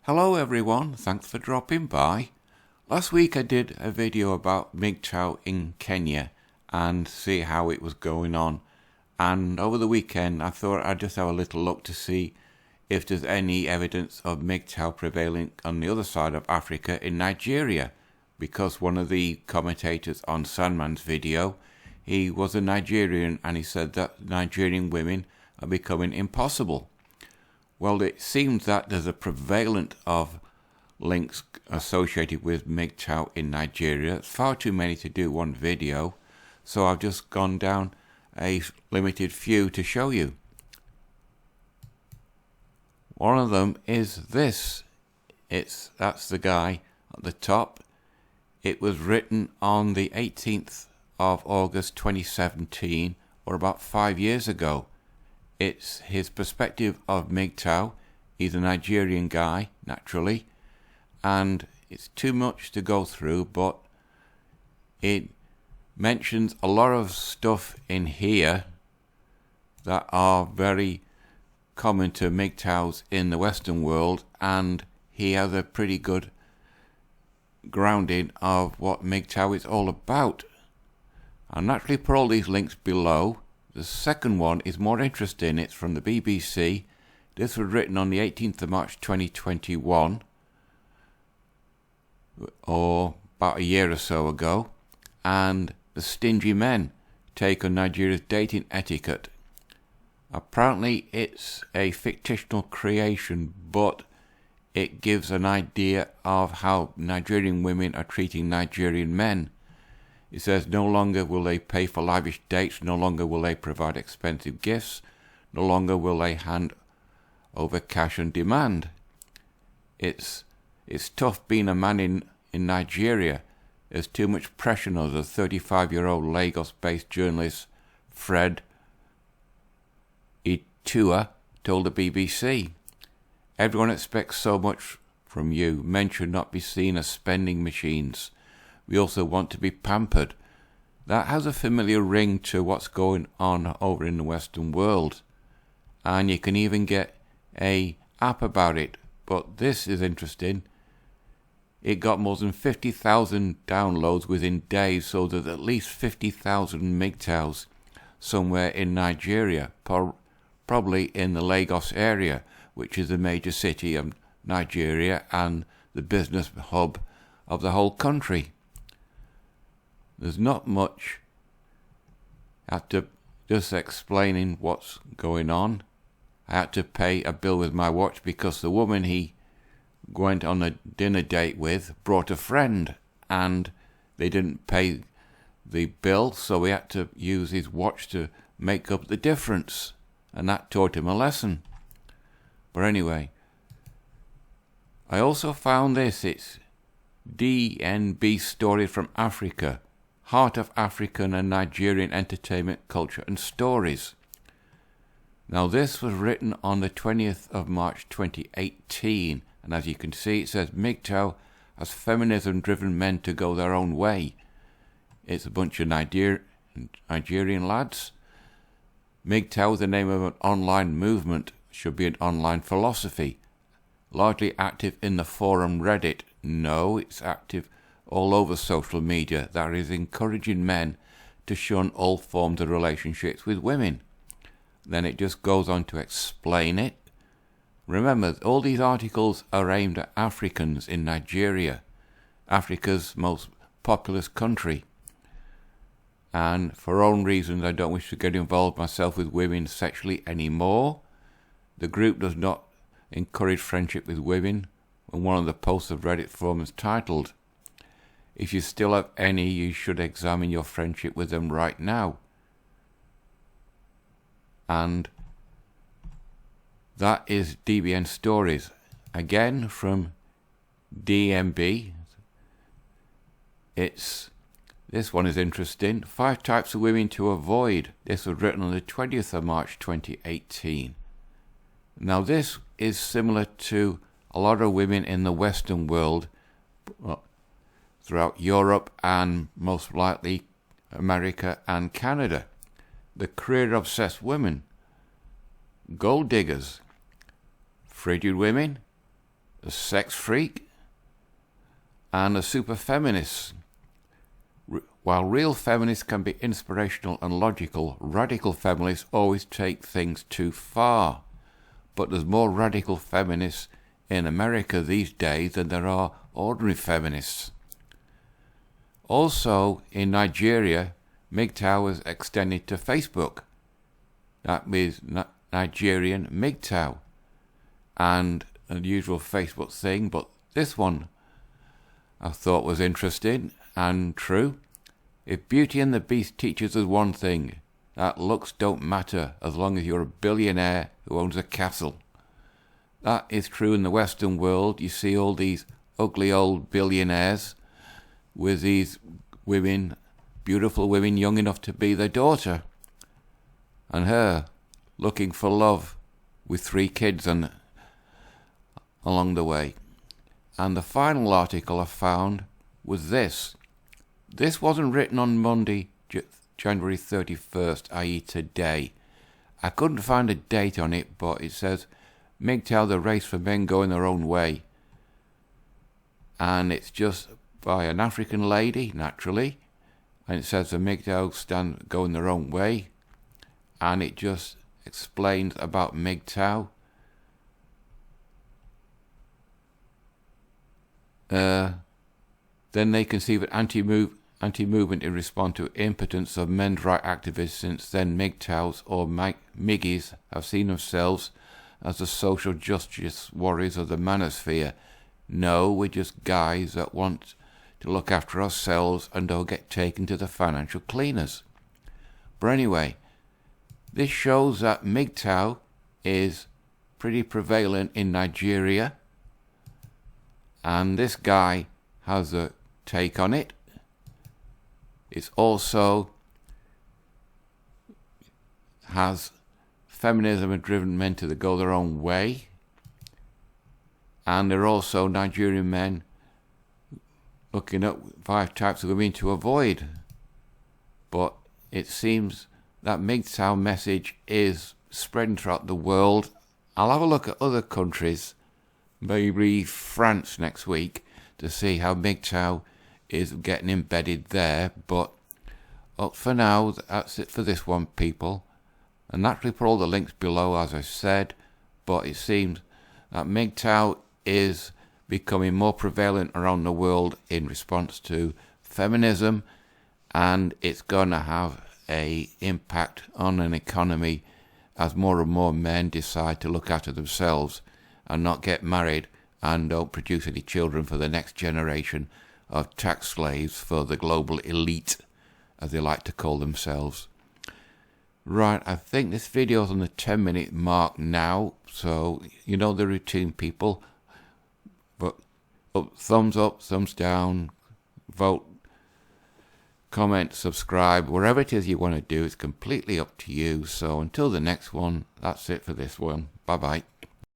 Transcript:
Hello everyone, thanks for dropping by. Last week I did a video about MGTOW in Kenya and see how it was going on. And over the weekend I thought I'd just have a little look to see if there's any evidence of MGTOW prevailing on the other side of Africa in Nigeria. Because one of the commentators on Sandman's video, he was a Nigerian and he said that Nigerian women are becoming impossible. Well, it seems that there's a prevalence of links associated with MGTOW in Nigeria. It's far too many to do one video, so I've just gone down a limited few to show you. One of them is this. That's the guy at the top. It was written on the 18th of August 2017, or about 5 years ago. It's his perspective of MGTOW. He's a Nigerian guy, naturally, and it's too much to go through, but it mentions a lot of stuff in here that are very common to MGTOWs in the Western world, and he has a pretty good grounding of what MGTOW is all about. I'll naturally put all these links below. The second one is more interesting. It's from the BBC. This was written on the 18th of March 2021, or about a year or so ago, and the stingy men take on Nigeria's dating etiquette. Apparently it's a fictional creation, but it gives an idea of how Nigerian women are treating Nigerian men. It says no longer will they pay for lavish dates, no longer will they provide expensive gifts, no longer will they hand over cash on demand. It's tough being a man in Nigeria. There's too much pressure on us, a 35-year-old Lagos-based journalist Fred Itua told the BBC. Everyone expects so much from you. Men should not be seen as spending machines. We also want to be pampered. That has a familiar ring to what's going on over in the Western world. And you can even get an app about it. But this is interesting. It got more than 50,000 downloads within days, so there's at least 50,000 MGTOWs somewhere in Nigeria, probably in the Lagos area, which is the major city of Nigeria and the business hub of the whole country. There's not much after just explaining what's going on. I had to pay a bill with my watch because the woman he went on a dinner date with brought a friend and they didn't pay the bill, so he had to use his watch to make up the difference, and that taught him a lesson. But anyway, I also found this. It's DNB Stories from Africa, Heart of African and Nigerian Entertainment, Culture and Stories. Now this was written on the 20th of March 2018, and as you can see it says MGTOW has feminism driven men to go their own way. It's a bunch of Nigerian lads. MGTOW is the name of an online movement, should be an online philosophy. Largely active in the forum Reddit. No, it's active all over social media that is encouraging men to shun all forms of relationships with women. Then it just goes on to explain it. Remember, all these articles are aimed at Africans in Nigeria, Africa's most populous country. And for own reasons, I don't wish to get involved myself with women sexually anymore. The group does not encourage friendship with women, and one of the posts of Reddit forums titled, "If you still have any, you should examine your friendship with them right now." And that is DBN Stories. Again from DMB. This one is interesting. 5 types of women to avoid. This was written on the 20th of March 2018. Now this is similar to a lot of women in the Western world, throughout Europe and most likely America and Canada. The career-obsessed women, gold diggers, frigid women, a sex freak, and a super feminist. While real feminists can be inspirational and logical, radical feminists always take things too far. But there's more radical feminists in America these days than there are ordinary feminists. Also, in Nigeria, MGTOW was extended to Facebook. That means Nigerian MGTOW. And the usual Facebook thing, but this one I thought was interesting and true. If Beauty and the Beast teaches us one thing, that looks don't matter as long as you're a billionaire who owns a castle. That is true in the Western world. You see all these ugly old billionaires with these women, beautiful women young enough to be their daughter, and her looking for love with 3 kids and along the way. And the final article I found was this. This wasn't written on Monday, January 31st, i.e. today. I couldn't find a date on it, but it says, MGTOW, the race for men going their own way. And it's just by an African lady, naturally. And it says the MGTOW stand going their own way. And it just explains about MGTOW. Then they conceive an anti-movement in response to impotence of men's rights activists. Since then, MGTOWs or Miggies have seen themselves as the social justice warriors of the manosphere. No, we're just guys that want to look after ourselves and don't get taken to the financial cleaners. But anyway, this shows that MGTOW is pretty prevalent in Nigeria. And this guy has a take on it. It's also has feminism and driven men to go their own way. And there are also Nigerian men looking at 5 types of women to avoid. But it seems that MGTOW message is spreading throughout the world. I'll have a look at other countries, maybe France next week, to see how MGTOW is getting embedded there. But up for now, that's it for this one, people. And naturally put all the links below, as I said. But it seems that MGTOW is becoming more prevalent around the world in response to feminism, and it's going to have an impact on an economy as more and more men decide to look after themselves and not get married and don't produce any children for the next generation of tax slaves for the global elite, as they like to call themselves. Right, I think this video is on the 10-minute mark now, so you know the routine, people. But thumbs up, thumbs down, vote, comment, subscribe, wherever it is you want to do, it's completely up to you. So until the next one, that's it for this one. Bye-bye.